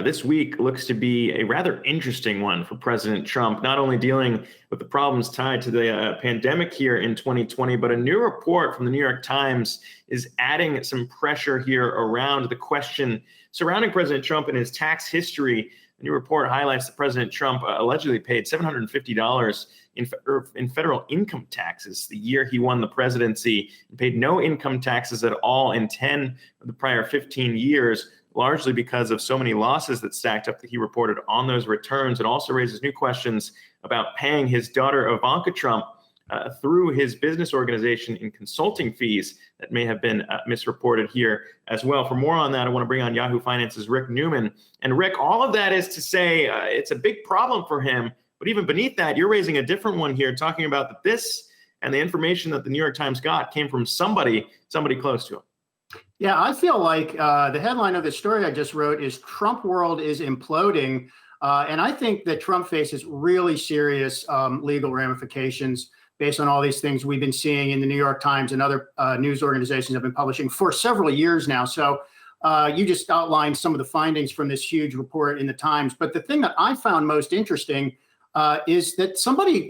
This week looks to be a rather interesting one for President Trump, not only dealing with the problems tied to the pandemic here in 2020, but a new report from the New York Times is adding some pressure here around the question surrounding President Trump and his tax history. The new report highlights that President Trump allegedly paid $750 in federal income taxes the year he won the presidency, and paid no income taxes at all in 10 of the prior 15 years, largely because of so many losses that stacked up that he reported on those returns. It also raises new questions about paying his daughter Ivanka Trump through his business organization in consulting fees that may have been misreported here as well. For more on that, I want to bring on Yahoo Finance's Rick Newman. And Rick, all of that is to say it's a big problem for him. But even beneath that, you're raising a different one here, talking about that this and the information that the New York Times got came from somebody close to him. Yeah, I feel like the headline of the story I just wrote is Trump world is imploding. And I think that Trump faces really serious legal ramifications based on all these things we've been seeing in the New York Times and other news organizations have been publishing for several years now. So you just outlined some of the findings from this huge report in the Times. But the thing that I found most interesting is that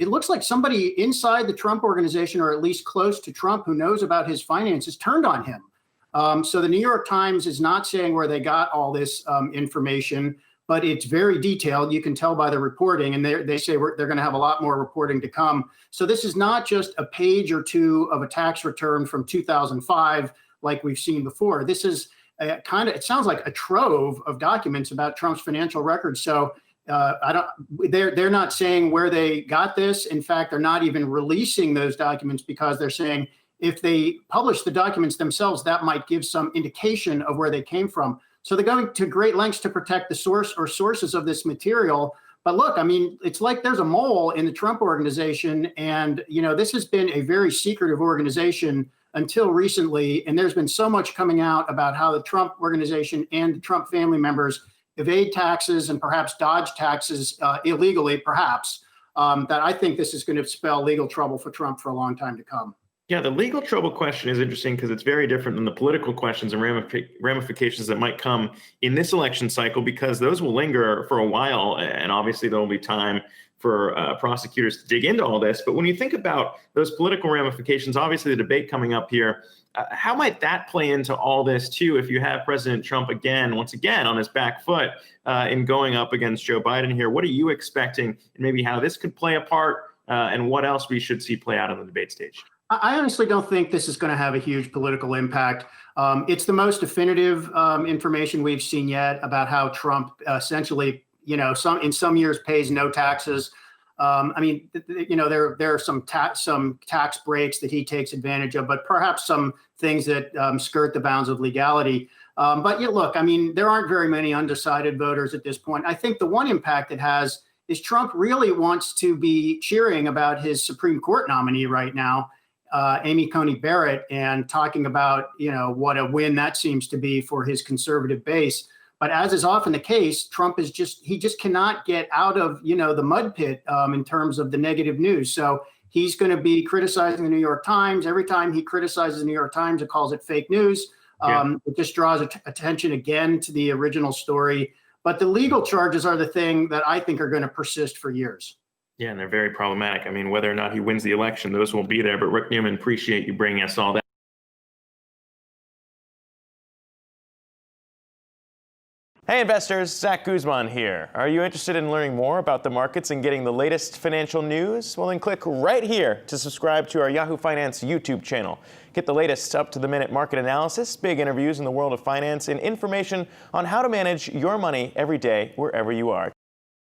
it looks like somebody inside the Trump organization, or at least close to Trump, who knows about his finances, turned on him. So the New York Times is not saying where they got all this information, but it's very detailed. You can tell by the reporting, and they say they're going to have a lot more reporting to come. So this is not just a page or two of a tax return from 2005 like we've seen before. This is it sounds like a trove of documents about Trump's financial records. So they're not saying where they got this. In fact, they're not even releasing those documents because they're saying if they publish the documents themselves, that might give some indication of where they came from. So they're going to great lengths to protect the source or sources of this material. But look, I mean, it's like there's a mole in the Trump organization. And, this has been a very secretive organization until recently. And there's been so much coming out about how the Trump organization and the Trump family members evade taxes and perhaps dodge taxes illegally, perhaps, that I think this is going to spell legal trouble for Trump for a long time to come. Yeah, the legal trouble question is interesting because it's very different than the political questions and ramifications that might come in this election cycle, because those will linger for a while. And obviously, there will be time for prosecutors to dig into all this. But when you think about those political ramifications, obviously the debate coming up here, how might that play into all this, too, if you have President Trump once again, on his back foot in going up against Joe Biden here? What are you expecting, and maybe how this could play a part, and what else we should see play out on the debate stage? I honestly don't think this is going to have a huge political impact. It's the most definitive information we've seen yet about how Trump essentially, in some years pays no taxes. There are some tax breaks that he takes advantage of, but perhaps some things that skirt the bounds of legality. But look, there aren't very many undecided voters at this point. I think the one impact it has is Trump really wants to be cheering about his Supreme Court nominee right now, Amy Coney Barrett, and talking about, what a win that seems to be for his conservative base. But as is often the case, Trump is he just cannot get out of, the mud pit in terms of the negative news. So he's going to be criticizing the New York Times. Every time he criticizes the New York Times, it calls it fake news. It just draws attention again to the original story. But the legal charges are the thing that I think are going to persist for years. Yeah, and they're very problematic. Whether or not he wins the election, those won't be there. But Rick Newman, appreciate you bringing us all that. Hey investors, Zach Guzman here. Are you interested in learning more about the markets and getting the latest financial news? Well, then click right here to subscribe to our Yahoo Finance YouTube channel. Get the latest up-to-the-minute market analysis, big interviews in the world of finance, and information on how to manage your money every day wherever you are.